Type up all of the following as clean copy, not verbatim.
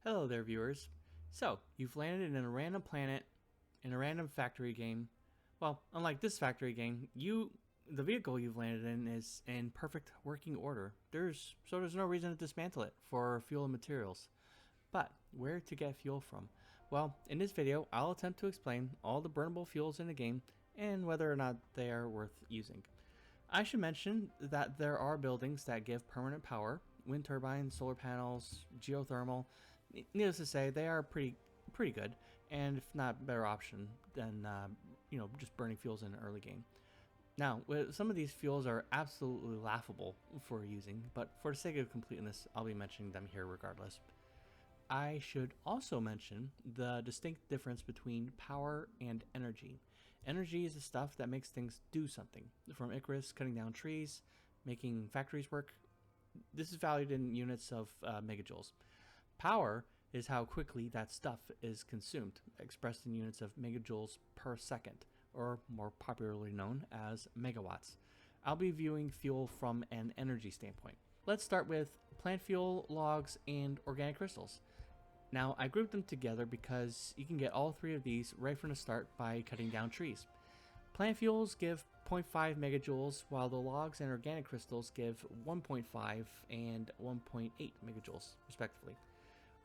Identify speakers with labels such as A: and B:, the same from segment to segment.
A: Hello there, viewers. So, you've landed in a random planet in a random factory game. Well, unlike this factory game, the vehicle you've landed in is in perfect working order. There's no reason to dismantle it for fuel and materials. But where to get fuel from? Well, in this video, I'll attempt to explain all the burnable fuels in the game and whether or not they are worth using. I should mention that there are buildings that give permanent power: wind turbines, solar panels, geothermal. Needless to say, they are pretty good, and if not, better option than just burning fuels in an early game. Now, some of these fuels are absolutely laughable for using, but for the sake of completeness, I'll be mentioning them here regardless. I should also mention the distinct difference between power and energy. Energy is the stuff that makes things do something, from Icarus cutting down trees, making factories work. This is valued in units of megajoules. Power is how quickly that stuff is consumed, expressed in units of megajoules per second, or more popularly known as megawatts. I'll be viewing fuel from an energy standpoint. Let's start with plant fuel, logs, and organic crystals. Now, I grouped them together because you can get all three of these right from the start by cutting down trees. Plant fuels give 0.5 megajoules, while the logs and organic crystals give 1.5 and 1.8 megajoules, respectively.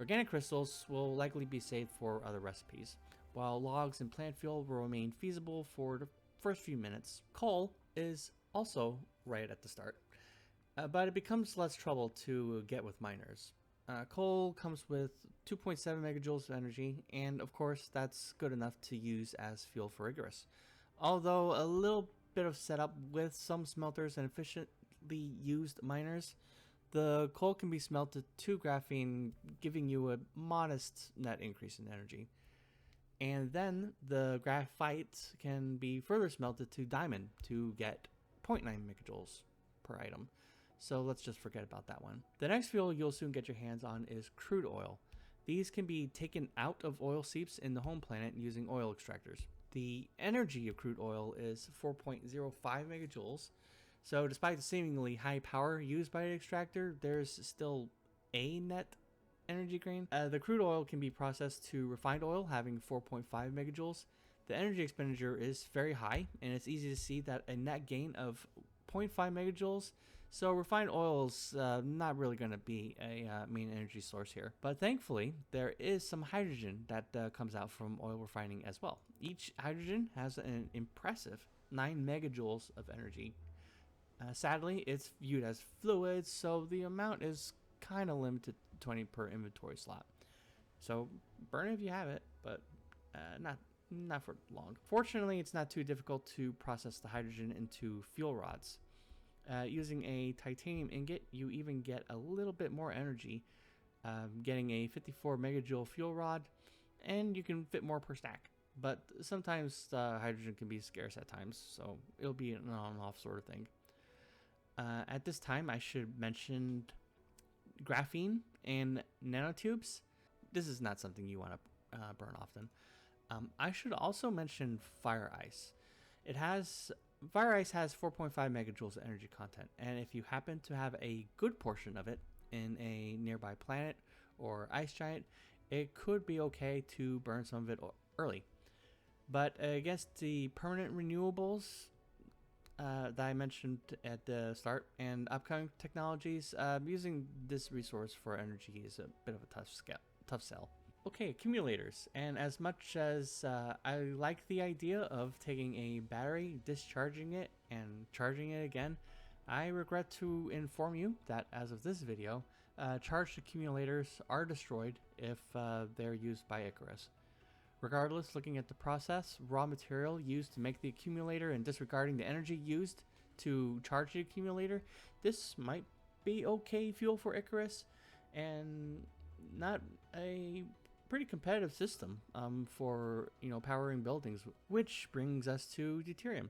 A: Organic crystals will likely be saved for other recipes, while logs and plant fuel will remain feasible for the first few minutes. Coal is also right at the start, but it becomes less trouble to get with miners. Coal comes with 2.7 megajoules of energy, and of course that's good enough to use as fuel for Icarus. Although a little bit of setup with some smelters and efficiently used miners, the coal can be smelted to graphene, giving you a modest net increase in energy. And then the graphite can be further smelted to diamond to get 0.9 megajoules per item. So let's just forget about that one. The next fuel you'll soon get your hands on is crude oil. These can be taken out of oil seeps in the home planet using oil extractors. The energy of crude oil is 4.05 megajoules. So despite the seemingly high power used by the extractor, there's still a net energy gain. The crude oil can be processed to refined oil, having 4.5 megajoules. The energy expenditure is very high, and it's easy to see that a net gain of 0.5 megajoules. So refined oil is not really going to be a main energy source here. But thankfully, there is some hydrogen that comes out from oil refining as well. Each hydrogen has an impressive 9 megajoules of energy. Sadly, it's viewed as fluid, so the amount is kind of limited to 20 per inventory slot. So burn it if you have it, but not for long. Fortunately, it's not too difficult to process the hydrogen into fuel rods. Using a titanium ingot, you even get a little bit more energy, getting a 54 megajoule fuel rod, and you can fit more per stack. But sometimes hydrogen can be scarce at times, so it'll be an on-off sort of thing. At this time, I should mention graphene and nanotubes. This is not something you want to burn often. I should also mention fire ice. Fire ice has 4.5 megajoules of energy content, and if you happen to have a good portion of it in a nearby planet or ice giant, it could be okay to burn some of it early. But against the permanent renewables that I mentioned at the start and upcoming technologies, using this resource for energy is a bit of a tough sell. Okay, accumulators. And as much as I like the idea of taking a battery, discharging it, and charging it again, I regret to inform you that as of this video, charged accumulators are destroyed if they're used by Icarus. Regardless, looking at the process, raw material used to make the accumulator and disregarding the energy used to charge the accumulator, this might be okay fuel for Icarus, and not a pretty competitive system for powering buildings, which brings us to deuterium.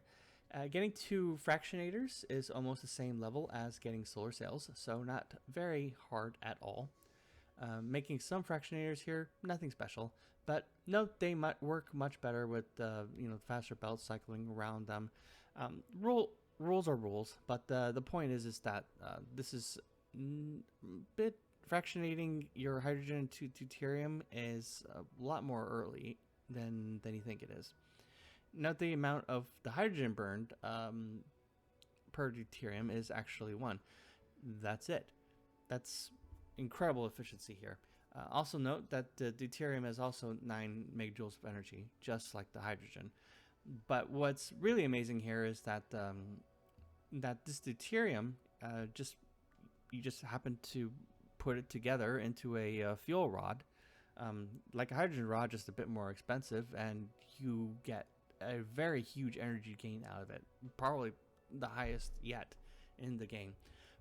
A: Getting to fractionators is almost the same level as getting solar cells, so not very hard at all. Making some fractionators here, nothing special, but note they might work much better with faster belts cycling around them. Rules are rules, but the point is that this is a bit fractionating your hydrogen to deuterium is a lot more early than you think it is. Note the amount of the hydrogen burned per deuterium is actually 1. That's it. That's incredible efficiency here. Also note that the deuterium is also 9 megajoules of energy, just like the hydrogen. But what's really amazing here is that that this deuterium you just happen to put it together into a fuel rod, like a hydrogen rod, just a bit more expensive, and you get a very huge energy gain out of it, probably the highest yet in the game.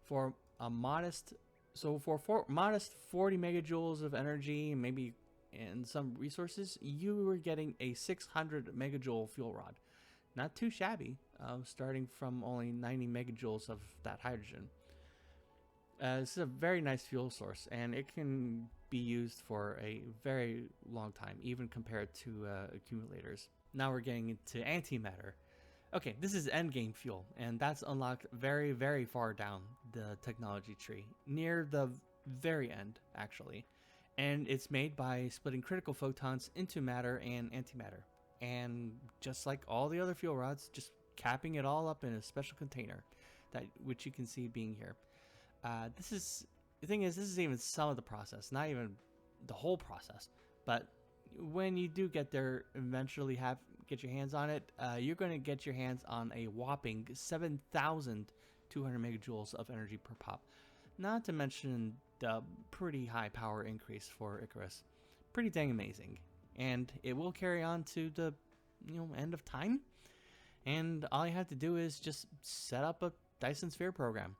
A: For a modest, modest 40 megajoules of energy, maybe in some resources, you were getting a 600 megajoule fuel rod. Not too shabby, starting from only 90 megajoules of that hydrogen. This is a very nice fuel source, and it can be used for a very long time, even compared to accumulators. Now we're getting into antimatter. Okay, this is endgame fuel, and that's unlocked very, very far down the technology tree, near the very end, actually. And it's made by splitting critical photons into matter and antimatter. And just like all the other fuel rods, just capping it all up in a special container, which you can see being here. The thing is, this is even some of the process, not even the whole process. But when you do get there, eventually get your hands on it, you're going to get your hands on a whopping 7,200 megajoules of energy per pop. Not to mention the pretty high power increase for Icarus. Pretty dang amazing. And it will carry on to the end of time. And all you have to do is just set up a Dyson Sphere program.